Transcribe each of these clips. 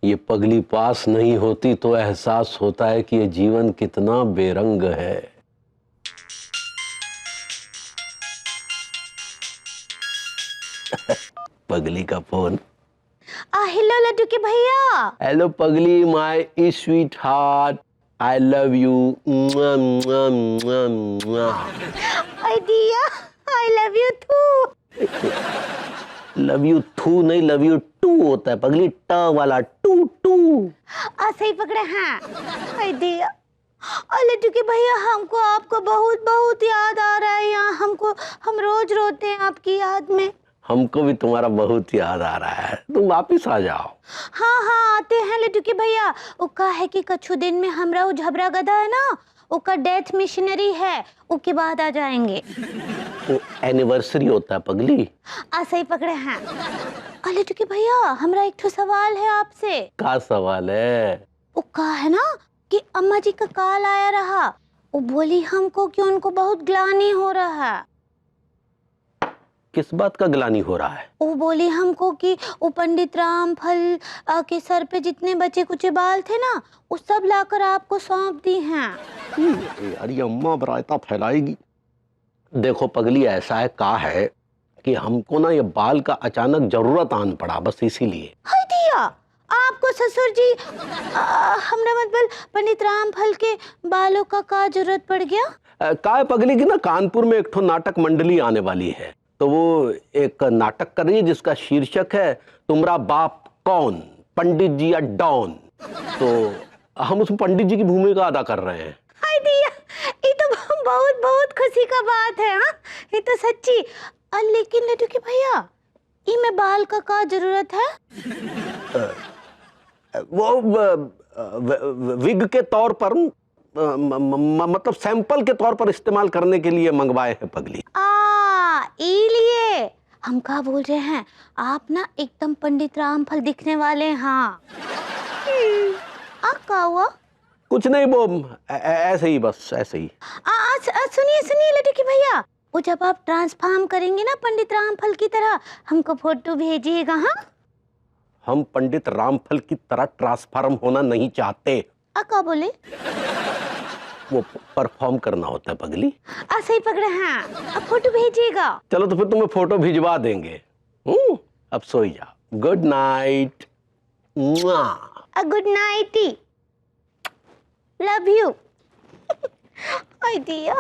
ये पगली पास नहीं होती तो एहसास होता है कि ये जीवन कितना बेरंग है। पगली का फोन। हेलो लड्डू के भैया। हेलो पगली, my sweetheart, I love you. Diya, I love you too. Love you थू नहीं, लव यू टू होता है पगली, ट वाला टू टू। सही पकड़े हैं। दिया, लड्डू के भैया हमको आपको बहुत बहुत याद आ रहा है यहाँ। हम रोज रोते हैं आपकी याद में। हमको भी तुम्हारा बहुत याद आ रहा है, तुम वापिस आ जाओ। हाँ आते हैं लड्डू के भैया। वो का है कि कछु दिन में हमरा वो झबरा गधा है ना, उसका डेथ मिशनरी है, उसके बाद आ जाएंगे। वो एनिवर्सरी होता है पगली। सही पकड़े हैं। लड्डू के भैया हमरा एक ठो सवाल है आपसे। क्या सवाल है? वो का है ना कि अम्मा जी का कॉल आया रहा, वो बोली हमको कि उनको बहुत ग्लानि हो रहा है। किस बात का ग्लानि हो रहा है? वो बोली हमको कि वो पंडित रामफल के सर पे जितने बचे कुचे बाल थे ना, वो सब लाकर आपको सौंप दी हैं। यार ये अम्मा बरायता फैलाएगी। देखो पगली, ऐसा है का है कि हमको ना ये बाल का अचानक जरूरत आन पड़ा, बस इसीलिए। हाय दिया, आपको ससुर जी हमरा मतलब पंडित रामफल के बालों का जरूरत पड़ गया? का है पगली की ना कानपुर में एक ठो नाटक मंडली आने वाली है, तो वो एक नाटक कर रही है जिसका शीर्षक है तुमरा बाप कौन, पंडित जी या डॉन। तो हम उस पंडित जी की भूमिका अदा कर रहे हैं। हाय दिया, ये तो बहुत बहुत खुशी का बात है। हाँ ये तो सच्ची। लेकिन लड्डू के भैया, ई में बाल का जरूरत है? वो विग के तौर पर मतलब सैंपल के तौर पर इस्तेमाल करने के लिए मंगवाए हैं पगली। इलिए हम क्या बोल रहे हैं, आप ना एकदम पंडित रामफल दिखने वाले हैं। हाँ क्या हुआ? कुछ नहीं, वो ऐसे ही, बस ऐसे ही। सुनिए सुनिए लड्डू के भैया, वो जब आप ट्रांसफॉर्म करेंगे ना पंडित रामफल की तरह, हमको फोटो भेजिएगा। हाँ हम पंडित रामफल की तरह ट्रांसफॉर्म होना नहीं चाहते। क्या बोले? वो परफॉर्म करना होता है पगली। सही पकड़े हैं। अब फोटो भेजिएगा। चलो तो फिर तुम्हें फोटो भिजवा देंगे। अब सोई जाओ। Good night. Good night. Love you. I Diya.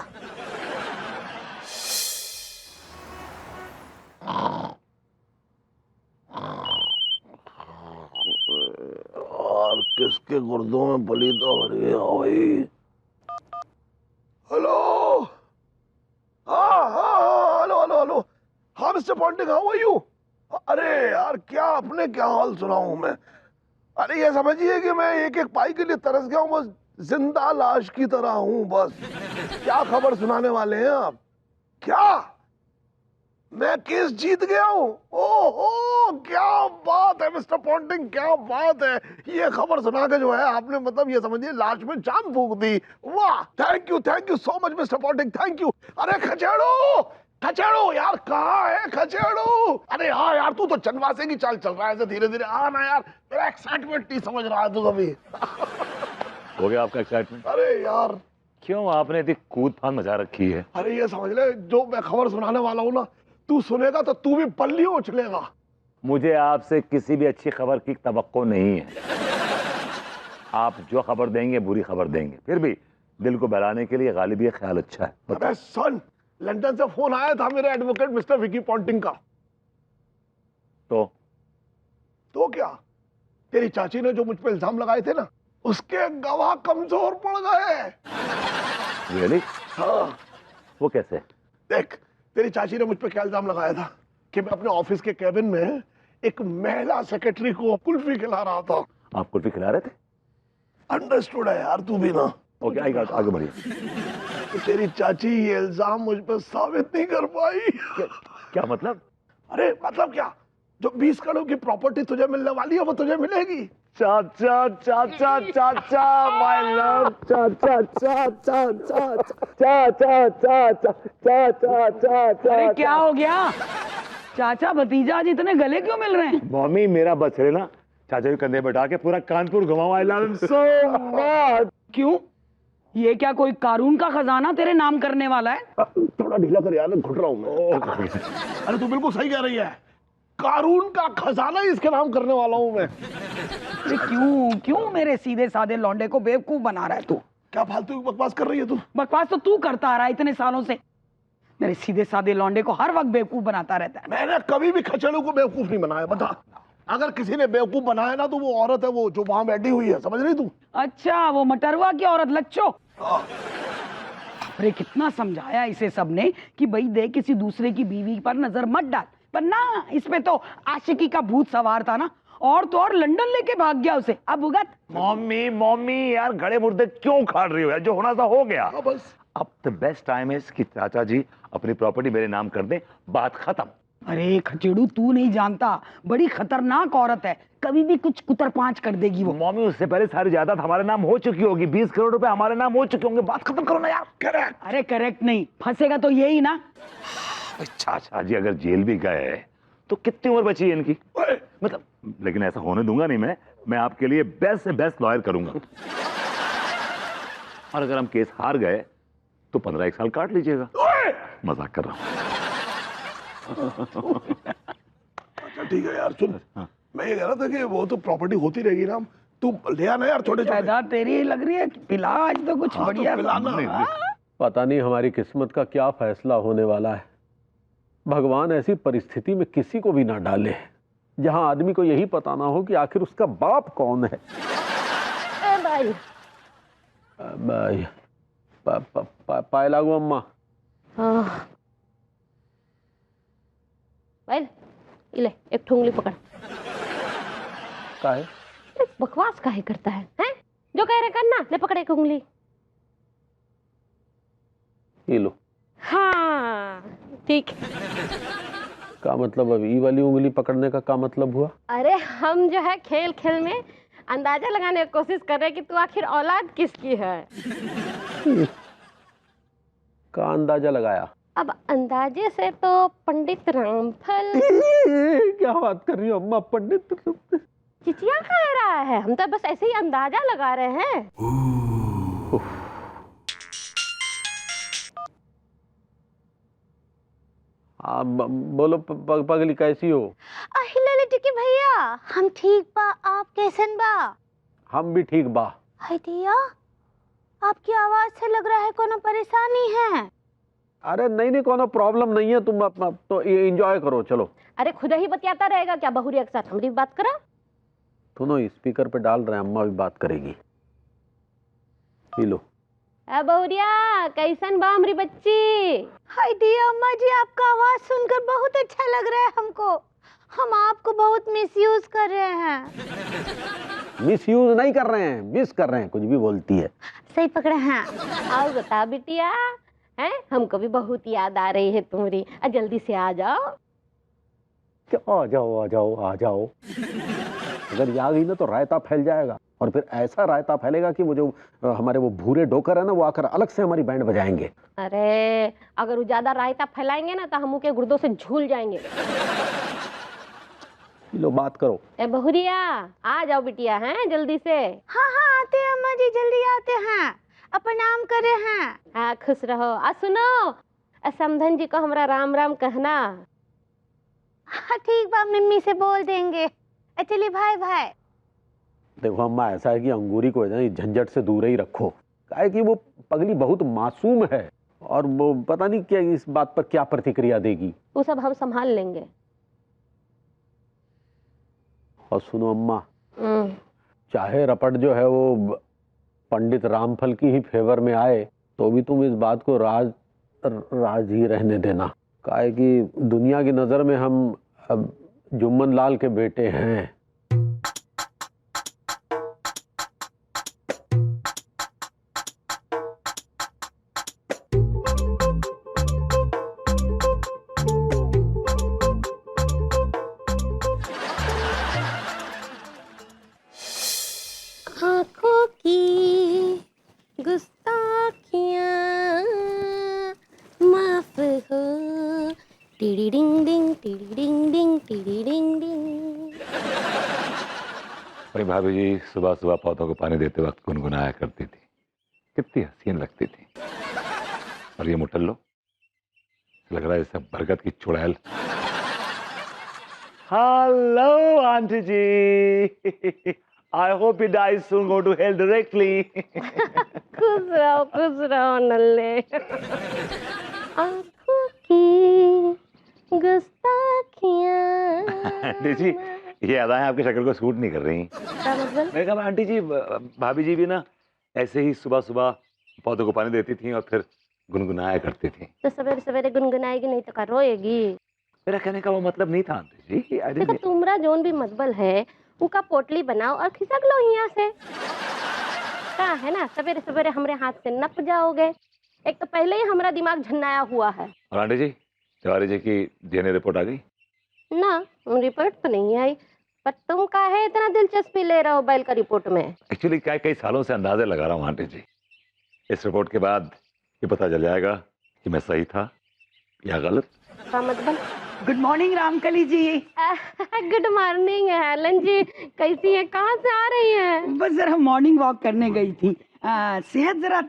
और किसके गुर्दों में बली तो हो रही है भाई? हेलो। हाँ हेलो हेलो हेलो। हाँ mister Ponting, how are you? अरे यार क्या अपने क्या हाल सुनाऊं मैं। अरे ये समझिए कि मैं एक एक पाई के लिए तरस गया हूँ, बस जिंदा लाश की तरह हूँ बस। क्या खबर सुनाने वाले हैं आप? क्या मैं केस जीत गया हूँ? ओहो क्या बात है मिस्टर पॉन्टिंग, क्या बात है। ये खबर सुना के जो है आपने मतलब ये समझिए लाश में जान फूंक दी। वाह, thank you so much mister Ponting, thank you. अरे खचेड़ो खचेड़ो यार, कहाँ है खचेड़ो? अरे हाँ यार, तू तो चंदवासे की चाल चल रहा है ऐसे धीरे धीरे। हाँ ना यार, मेरा एक्साइटमेंट नहीं समझ रहा है तू कभी। हो गया आपका एक्साइटमेंट? अरे यार क्यों, आपने इतनी कूद फान मचा रखी है? अरे ये समझ ले, जो मैं खबर सुनाने वाला हूँ ना, तू सुनेगा तो तू भी पल्ली उछलेगा। मुझे आपसे किसी भी अच्छी खबर की तवक्को नहीं है। आप जो खबर देंगे बुरी खबर देंगे, फिर भी दिल को बहलाने के लिए गालिब ये ख्याल अच्छा है। अबे सन, लंदन से फोन आया था मेरे एडवोकेट मिस्टर विकी पॉन्टिंग का। तो क्या, तेरी चाची ने जो मुझ पे इल्जाम लगाए थे ना, उसके गवाह कमजोर पड़ गए। रियली? हाँ। वो कैसे? देख, तेरी चाची ने मुझ पे क्या इल्जाम लगाया था कि मैं अपने ऑफिस के केबिन में एक महिला सेक्रेटरी को कुल्फी खिला रहा था। आप कुल्फी खिला रहे थे? अंडरस्टूड है यार तू भी ना। ओके, आगे बढ़िए। तो तेरी चाची ये इल्जाम मुझ पर साबित नहीं कर पाई। क्या मतलब? अरे मतलब क्या, जो 20 करोड़ की प्रॉपर्टी तुझे मिलने वाली है वो तुझे मिलेगी। चाचा चाचा चाचा माय लव, चाचा चाचा चाचा चाचा चाचा चाचा चाचा। अरे क्या हो गया? चाचा भतीजा आज इतने गले क्यों मिल रहे हैं? मम्मी मेरा बस है ना, चाचा के कंधे बैठा के पूरा कानपुर घुमाऊं। I love him so much. क्यों? ये क्या कोई कारून का खजाना तेरे नाम करने वाला है? थोड़ा ढीला कर यार, घुट रहा हूं मैं। अरे तू बिल्कुल सही कह रही है, कारून का खजाना ही इसके नाम करने वाला हूं मैं। अरे क्यों क्यों मेरे सीधे साधे लौंडे को बेवकूफ बना रहा है तू? क्या फालतू की बकवास कर रही है तू? बकवास तो तू करता आ रहा है इतने सालों से। मेरे सीधे साधे लौंडे को हर वक्त बेवकूफ बनाता रहता है। मैंने कभी भी खचेड़ू को बेवकूफ नहीं बनाया, बता। अगर किसी ने बेवकूफ बनाया ना तो वो औरत है, वो जो वहां बैठी हुई है, समझ रही तू? अच्छा, वो मटरवा की औरत लच्चो। अरे कितना समझाया इसे सबने कि भाई देख किसी दूसरे की बीवी पर नजर मत डाल, पर ना, इसमें तो आशिकी का भूत सवार था ना, और तो और लंदन लेके भाग गया उसे। अब भुगत। मम्मी मम्मी यार, गड़े मुर्दे क्यों खाड़ रही हो यार? जो होना था हो गया। हाँ बस। अब द बेस्ट टाइम है कि चाचा जी अपनी प्रॉपर्टी मेरे नाम कर दें, बात खत्म। अरे खचेड़ू, तू नहीं जानता, बड़ी खतरनाक औरत है, कभी भी कुछ कुतर पांच कर देगी वो। मम्मी उससे पहले सारी जायदाद हमारे नाम हो चुकी होगी, 20 करोड़ रुपए हमारे नाम हो चुके होंगे, बात खत्म करो ना यार। करेक्ट। अरे करेक्ट नहीं, फंसेगा तो यही ना। चाचा जी अगर जेल भी गए तो कितनी उम्र बची है इनकी? मतलब, लेकिन ऐसा होने दूंगा नहीं मैं आपके लिए बेस्ट से बेस्ट लॉयर करूंगा। और अगर हम केस हार गए तो 15 साल काट लीजिएगा। मजाक कर रहा हूं। अच्छा ठीक है यार, सुन। मैं ये कह रहा था कि वो तो प्रॉपर्टी होती रहेगी ना, तू ले आना यार छोटे छोटे। जायदाद तेरी लग रही है, पिला आज तो कुछ बढ़िया। पिलाना। पता नहीं हमारी किस्मत का क्या फैसला होने वाला है। भगवान ऐसी परिस्थिति में किसी को भी ना डाले जहां आदमी को यही पता ना हो कि आखिर उसका बाप कौन है। भाई पाए लागू अम्मा। भाई ले एक ठुंगली पकड़। का है? बकवास काहे करता है, हैं? जो कह रहे करना, ले पकड़ एक उंगली। ये लो। हाँ ठीक। का मतलब अब ई वाली उंगली पकड़ने का क्या मतलब हुआ? अरे हम जो है खेल खेल में अंदाजा लगाने की कोशिश कर रहे हैं कि तू आखिर औलाद किसकी है। का अंदाजा लगाया? अब अंदाजे से तो पंडित रामफल। क्या बात कर रही हो अम्मा? पंडित चिचिया कह रहा है, हम तो बस ऐसे ही अंदाजा लगा रहे हैं। बोलो पगली कैसी हो? अहिला टिकी भैया, हम ठीक बा, आप कैसन बा? हम भी ठीक बा। हाय दिया, आपकी आवाज से लग रहा है कोनो परेशानी है। अरे नहीं कोनो प्रॉब्लम नहीं है, तुम तो एंजॉय करो। चलो। अरे खुद ही बतियाता रहेगा क्या बहुरिया के साथ? हमारी बात करा। दोनों स्पीकर पे डाल रहे हैं, अम्मा भी बात करेगी। P low. बहुरिया कैसन बा हमारी बच्ची? हाय दिया अम्मा जी, आपका आवाज सुनकर बहुत अच्छा लग रहा है हमको। हम आपको बहुत मिसयूज कर रहे हैं। मिसयूज नहीं कर रहे हैं, मिस कर रहे हैं, कुछ भी बोलती है। सही पकड़े हैं। आओ बता बिटिया, हैं हमको भी बहुत याद आ रही है तुम्हारी। जल्दी से आ जाओ। आ जाओ आ जाओ आ जाओ। अगर ये आ गई ना तो रायता फैल जाएगा, और फिर ऐसा रायता फैलेगा कि वो जो हमारे वो भूरे डोकर है ना, वो आकर अलग से हमारी बैंड बजाएंगे। अरे अगर वो ज्यादा रायता फैलाएंगे ना तो हम के गुर्दों से झूल जाएंगे। लो बात करो। ए बहुरिया आ जाओ बिटिया, हैं जल्दी से। हाँ हाँ आते हैं अम्मा जी, जल्दी आते हैं। प्रणाम करे हैं। हाँ खुश रहो। सुनो, समधन जी को हमारा राम राम कहना। हाँ ठीक बा, मम्मी से बोल देंगे। चलिए भाई भाई। देखो अम्मा, ऐसा है कि अंगूरी को झंझट से दूर ही रखो। काहे कि वो पगली बहुत मासूम है, और वो पता नहीं क्या इस बात पर क्या प्रतिक्रिया देगी। वो सब हम संभाल लेंगे। और सुनो अम्मा, चाहे रपट जो है वो पंडित रामफल की ही फेवर में आए, तो भी तुम इस बात को राज ही रहने देना। काहे कि दुनिया की नजर में हम अब जुम्मन लाल के बेटे हैं। आँखों की गुस्ताखियाँ माफ हो। टिड़ी डिंग डिंग टिड़ी डिंग डिंग टिडी डिंग डिंग। अरे भाभी जी सुबह सुबह पौधों को पानी देते वक्त गुनगुनाया करती थी, कितनी हसीन लगती थी। और ये मुटल्लो लग रहा है जैसे बरगद की चुड़ैल। Hello aunty ji, I hope you guys soon go to hell directly. खुश रहो नल्ले। आँखों की गुस्ताखियाँ। आंटी जी ये अदाएं आपकी शक्ल को सूट नहीं कर रही। क्या मतलब? मैं कहा आंटी जी भाभी जी भी ना ऐसे ही सुबह सुबह पौधों को पानी देती थी और फिर गुनगुनाया करती थी। तो सवेरे सवेरे गुनगुनाएगी नहीं तो क्या रोएगी? मेरा कहने का वो मतलब नहीं था आंटी जी। देखो तुमरा जोन भी मतबल है उका पोटली बनाओ और खिसक लो यहाँ से। क्या है ना, सवेरे सवेरे हमरे हाथ से नप जाओगे। एक तो पहले ही हमारा दिमाग झन्नाया हुआ है। और आंटी जी तिवारी जी की डीएनए रिपोर्ट आ गई? ना रिपोर्ट तो नहीं आई, पर तुम काहे इतना दिलचस्पी ले रहे हो बैल का रिपोर्ट में? एक्चुअली क्या कई सालों से अंदाजे लगा रहा हूँ आंटी जी। इस रिपोर्ट के बाद ये पता चल जाएगा कि मैं सही था या गलत। क्या मतलब? गुड मॉर्निंग रामकली जी। गुड मॉर्निंग हेलन जी, कैसी है, कहाँ से आ रही है? बस जरा मॉर्निंग वॉक करने गई थी। सेहत जरा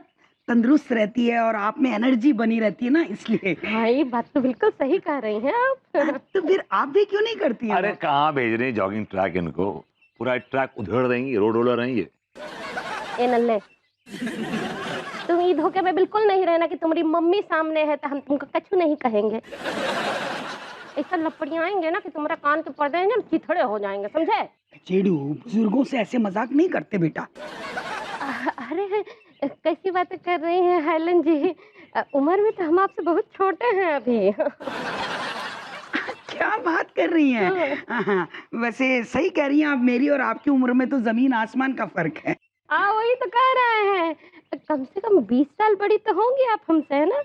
तंदुरुस्त रहती है और आप में एनर्जी बनी रहती है ना, इसलिए। हाँ ये बात तो बिल्कुल सही कह रही हैं आप। तो फिर आप भी क्यों नहीं करती हैं? अरे कहाँ भेज रहे हैं जॉगिंग ट्रैक इनको, पूरा ट्रैक उधेड़ देंगी, रोड रोलर हैं ये। ए नल्ले, तुम ये धोखे में बिल्कुल नहीं रहना कि तुम्हारी मम्मी सामने है तो हम तुमको कछु नहीं कहेंगे। ऐसा लपड़ियाएंगे ना कि तुम्हारा कान के पर्दे हैं ना चिथड़े हो जाएंगे, समझे? चेड़ू बुजुर्गों से ऐसे मजाक नहीं करते बेटा। अरे कैसी बातें कर रही हैं हेलन जी, उम्र में तो हम आपसे बहुत छोटे हैं अभी। क्या बात कर रही हैं? हाँ, वैसे सही कह रही हैं आप, मेरी और आपकी उम्र में तो जमीन आसमान का फर्क है। वही तो कह रहे हैं, कम से कम 20 साल बड़ी तो होंगी आप हमसे, है ना?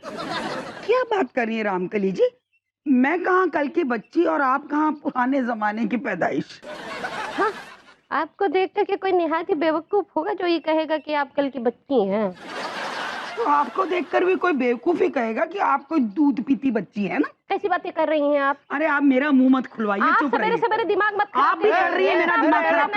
क्या बात कर रही है रामकली जी? मैं कहाँ कल की बच्ची और आप कहाँ पुराने जमाने की पैदाइश। हाँ, आपको देख कर के कोई निहायत ही बेवकूफ होगा जो ये कहेगा कि आप कल की बच्ची हैं। तो आपको देखकर भी कोई बेवकूफ ही कहेगा कि आप कोई दूध पीती बच्ची है ना। कैसी बातें कर रही हैं आप? अरे आप मेरा मुंह मत खुलवाइए, आप चुप सवेरे रहिए। सवेरे दिमाग मत खराब आप भी कर रही है मेरा दिमाग खराब।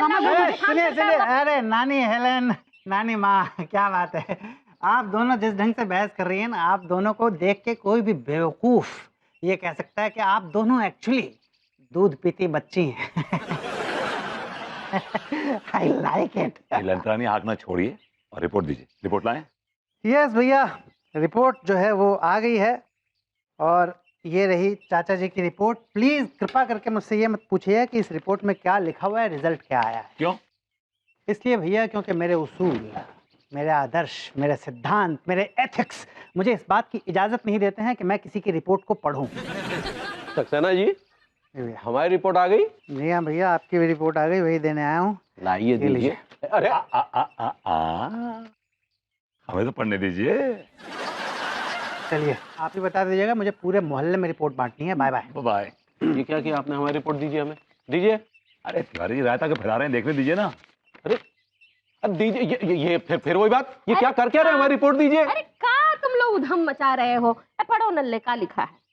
सुनिए सुनिए, अरे नानी हेलन, नानी माँ, क्या बात है। आप दोनों जिस ढंग से बहस कर रही हैं ना, आप दोनों को देख के कोई भी बेवकूफ ये कह सकता है कि आप दोनों एक्चुअली दूध पीती बच्ची हैं। I like it. लंतरानी हाँकना छोड़िए और रिपोर्ट दीजिए। रिपोर्ट लाएं? यस भैया, रिपोर्ट जो है वो आ गई है और ये रही चाचा जी की रिपोर्ट। प्लीज कृपा करके मुझसे ये मत पूछिए कि इस रिपोर्ट में क्या लिखा हुआ है, रिजल्ट क्या आया है। क्यों? इसलिए भैया क्योंकि मेरे उसूल, मेरे आदर्श, मेरे सिद्धांत, मेरे एथिक्स मुझे इस बात की इजाजत नहीं देते हैं कि मैं किसी की रिपोर्ट को पढ़ूं। सक्सेना जी हमारी रिपोर्ट आ गई? जी हाँ भैया, आपकी भी रिपोर्ट आ गई, वही देने आया हूँ। लाइए दीजिए। अरे हमें तो पढ़ने दीजिए। चलिए आप ही बता दीजिएगा, मुझे पूरे मोहल्ले में रिपोर्ट बांटनी है। Bye bye. बाय। ये क्या किया आपने? हमारी रिपोर्ट दीजिए, हमें दीजिए। अरे तिवारी जी रायता के फैला रहे हैं, देखने दीजिए ना। अरे अब दीजिए। ये फिर वही बात, ये क्या कर क्या रहे हैं? हमारी रिपोर्ट दीजिए। अरे का तुम लोग उधम मचा रहे हो? पढ़ो नल्ले, का लिखा है?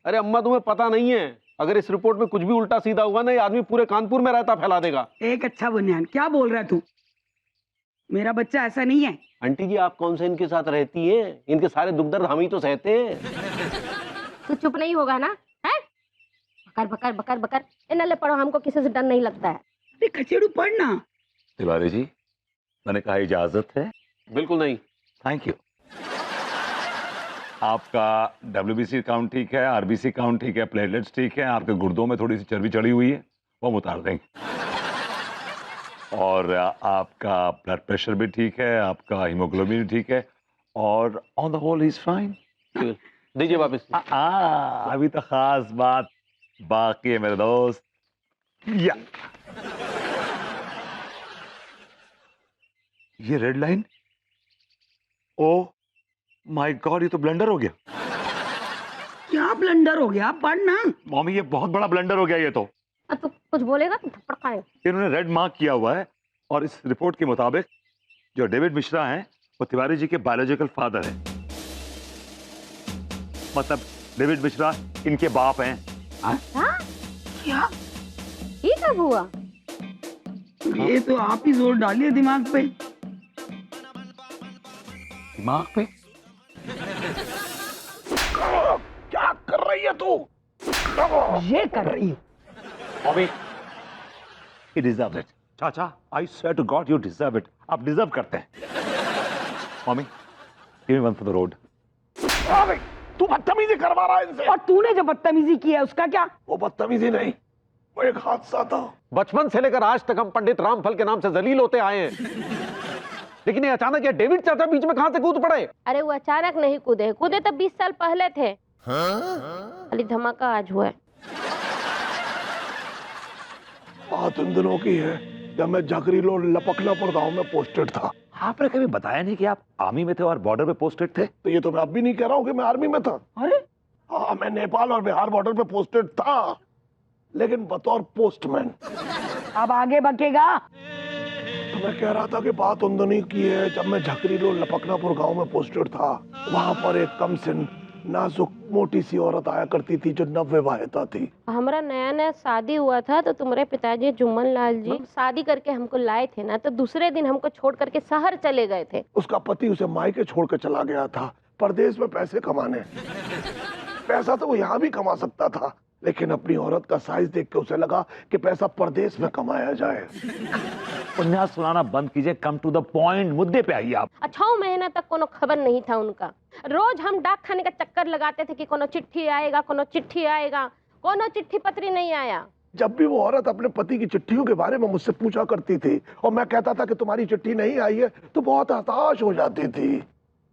अरे अम्मा तुम्हें पता नहीं है, अगर इस रिपोर्ट में कुछ भी उल्टा सीधा हुआ ना, ये आदमी पूरे कानपुर में रायता फैला देगा। एक अच्छा बुनियान, क्या बोल रहा है तू? मेरा बच्चा ऐसा नहीं है। आंटी जी आप कौन से इनके साथ रहती हैं? इनके सारे दुख दर्द हम ही तो सहते हैं। तू चुप नहीं होगा ना? है बकर बकर बकर बकर। नल्ले पढ़ो, हमको किसी से डर नहीं लगता है। अरे खचेड़ू पढ़ना। तिवारी जी मैंने कहा इजाजत है? बिल्कुल नहीं। Thank you. आपका WBC काउंट ठीक है, RBC काउंट ठीक है, प्लेटलेट्स ठीक है, आपके गुर्दों में थोड़ी सी चर्बी चढ़ी हुई है, वो हम उतार देंगे। और आपका ब्लड प्रेशर भी ठीक है, आपका हीमोग्लोबिन भी ठीक है, और on the whole is fine. दीजिए वापस। अभी तो खास बात बाकी है मेरे दोस्त। या ये red line, oh my God, ये तो ब्लंडर हो गया। क्या ब्लंडर हो गया? पढ़ना। मम्मी ये बहुत बड़ा ब्लंडर हो गया ये तो। अब तू कुछ बोलेगा तो थप्पड़ खाएंगे। इन्होंने रेड मार्क किया हुआ है और इस रिपोर्ट के मुताबिक जो डेविड मिश्रा हैं वो तिवारी जी के बायोलॉजिकल फादर हैं। मतलब डेविड मिश्रा इनके बाप हैं हाँ क्या? ये कब हुआ? ये तो आप ही जोर डालिए दिमाग पे। दिमाग पे? क्या कर रही है तू? ये कर रही हूँ। Mommy, he deserves it. चाचा, I swear to God you deserve it. आप डिजर्व करते हैं। Mommy, give me one for the road. अबे, तू बदतमीजी करवा रहा है इनसे। और तूने जो बदतमीजी की है उसका क्या? वो बदतमीजी नहीं, वो एक हादसा था। बचपन से लेकर आज तक हम पंडित रामफल के नाम से जलील होते आए हैं, लेकिन ये अचानक ये डेविड चाचा बीच में कहां से कूद पड़े? अरे वो अचानक नहीं कूदे, कूदे तो 20 साल पहले थे। खाली धमाका आज हुआ है। बात उन दिनों की है जब मैं झकरीलो लपकनापुर गांव में पोस्टेड था। आपने कभी बताया नहीं कि आप आर्मी में थे और बॉर्डर पे पोस्टेड थे? तो ये तो मैं अब भी नहीं कह रहा हूँ कि मैं आर्मी में था। अरे हाँ, मैं नेपाल और बिहार बॉर्डर पे पोस्टेड था, लेकिन बतौर पोस्टमैन। अब आगे बकेगा। तो मैं कह रहा था कि बात उन दिनों की है जब मैं झकरीलो लपकनापुर गांव में पोस्टेड था। वहां पर एक कम सिन नाजुक मोटी सी औरत आया करती थी जो नवविवाहिता थी। हमारा नया नया शादी हुआ था तो तुम्हारे पिताजी जुम्मन लाल जी शादी करके हमको लाए थे ना, तो दूसरे दिन हमको छोड़ करके शहर चले गए थे। उसका पति उसे मायके छोड़ कर चला गया था परदेश में पैसे कमाने। पैसा तो वो यहाँ भी कमा सकता था, लेकिन अपनी औरत का साइज देख के उसे लगा कि पैसा परदेश में कमाया जाए। उपन्यास सुनाना बंद कीजिए, कम टू द पॉइंट, मुद्दे पे आइए आप। 6 महीना तक कोनो खबर नहीं था उनका। रोज हम डाक खाने का चक्कर लगाते थे कि कोनो चिट्ठी आएगा, कोनो चिट्ठी आएगा। कोनो चिट्ठी पत्री नहीं आया। जब भी वो औरत अपने पति की चिट्ठियों के बारे में मुझसे पूछा करती थी और मैं कहता था कि तुम्हारी चिट्ठी नहीं आई है, तो बहुत हताश हो जाती थी।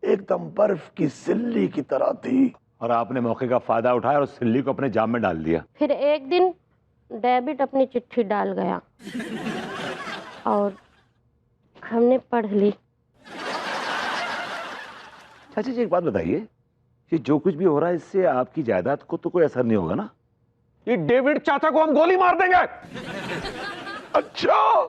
एकदम बर्फ की सिल्ली की तरह थी। और आपने मौके का फायदा उठाया और सिल्ली को अपने जाम में डाल दिया। फिर एक दिन डेविड अपनी चिट्ठी डाल गया और हमने पढ़ ली। चाचा जी एक बात बताइए, ये जो कुछ भी हो रहा है इससे आपकी जायदाद को तो कोई असर नहीं होगा ना? ये डेविड चाचा को हम गोली मार देंगे। अच्छा,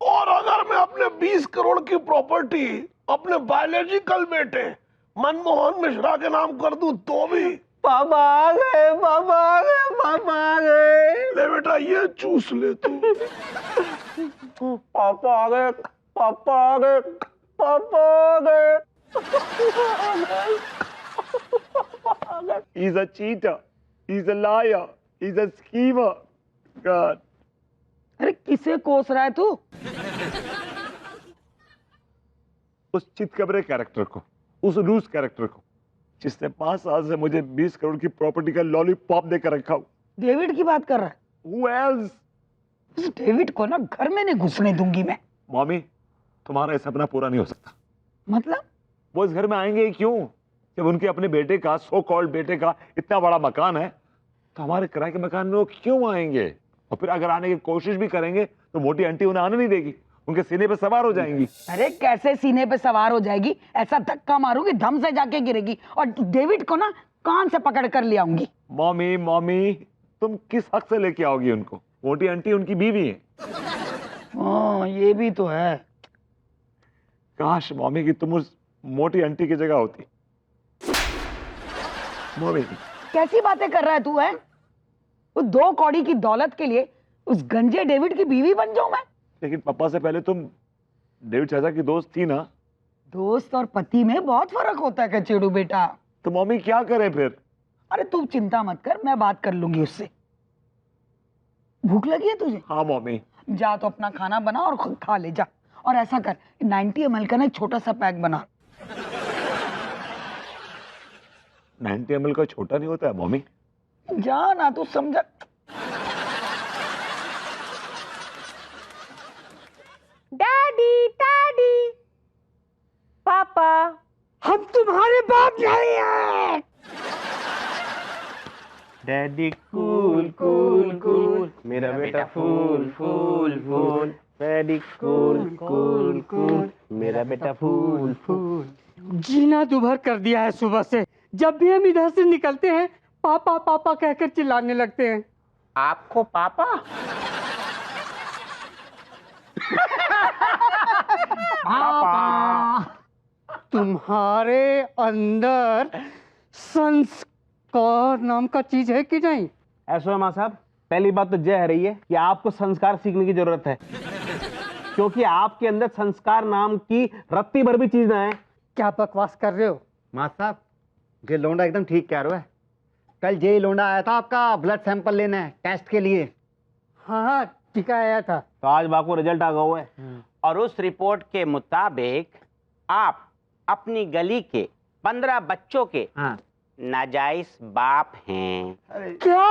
और अगर मैं अपने 20 करोड़ की प्रॉपर्टी अपने बायोलॉजिकल बेटे मनमोहन मिश्रा के नाम कर दूं तो भी? पापा आ गए, पापा आ गए, पापा आ गए। ले बेटा, ये चूस ले तू। पापा आ गए, पापा आ गए, पापा आ गए। He's a cheater, he's a liar, he's a schemer. God. अरे किसे कोस रहा है तू? उस चितकबरे कैरेक्टर को, उस रूस कैरेक्टर को, जिसने 5 साल से मुझे 20 करोड़ की प्रॉपर्टी का लॉलीपॉप देकर रखा हो। डेविड की बात कर रहा है? Who else? इस डेविड को ना घर में नहीं घुसने दूंगी मैं। मॉमी, तुम्हारा ये सपना पूरा नहीं हो सकता। मतलब? वो इस घर में आएंगे ही क्यों? जब उनके अपने बेटे का, सो कॉल्ड बेटे का इतना बड़ा मकान है, तो हमारे किराए के मकान में वो क्यों आएंगे? और फिर अगर आने की कोशिश भी करेंगे तो मोटी आंटी उन्हें आने नहीं देगी, उनके सीने पे सवार हो जाएंगी। अरे कैसे सीने पे सवार हो जाएगी? ऐसा धक्का मारूंगी धम से जाके गिरेगी और डेविड को ना कान से पकड़ कर ले आऊंगी। मॉमी, मॉमी, तुम किस हक से लेके आओगी उनको? मोटी आंटी उनकी बीवी है। हाँ, ये भी तो है। काश मॉमी की तुम उस मोटी आंटी की जगह होती। मॉमी, कैसी बातें कर रहा है तू? है वो 2 कौड़ी की दौलत के लिए उस गंजे डेविड की बीवी बन जाऊं मैं? लेकिन पापा से पहले तुम डेविड चाचा की दोस्त थी ना? दोस्त और पति में बहुत फर्क होता है कचेड़ू बेटा। तो मॉमी क्या करे फिर? अरे तू चिंता मत कर, मैं बात कर लूंगी उससे। भूख लगी है तुझे? हाँ मॉमी। जा तो अपना खाना बना और खुद खा ले जा। और ऐसा कर, 90 ml का ना एक छोटा सा पैक बना। 90 ml का छोटा नहीं होता है मॉमी? जा ना, तू समझा। डैडी, डैडी, पापा, हम तुम्हारे बाप नहीं हैं। डैडी कूल कूल कूल, मेरा बेटा फूल फूल फूल। डैडी कूल कूल कूल, मेरा बेटा फूल फूल। जीना दुभर कर दिया है सुबह से। जब भी हम इधर से निकलते हैं पापा पापा कहकर चिल्लाने लगते हैं। आपको पापा? पापा। तुम्हारे अंदर संस्कार नाम का चीज है कि नहीं? ऐसो है माँ साहब, पहली बात तो यह है रही है कि आपको संस्कार सीखने की जरूरत है, क्योंकि आपके अंदर संस्कार नाम की रत्ती भर भी चीज ना है। क्या बकवास कर रहे हो? माँ साहब, ये लोंडा एकदम ठीक कह रहे हो है। कल ये लोंडा आया था आपका ब्लड सैंपल लेने टेस्ट के लिए। हाँ, टीका आया था। तो आज बाको रिजल्ट आ गया हुआ है। और उस रिपोर्ट के मुताबिक आप अपनी गली के 15 बच्चों के हाँ। नाजायज बाप हैं। क्या?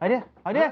अरे अरे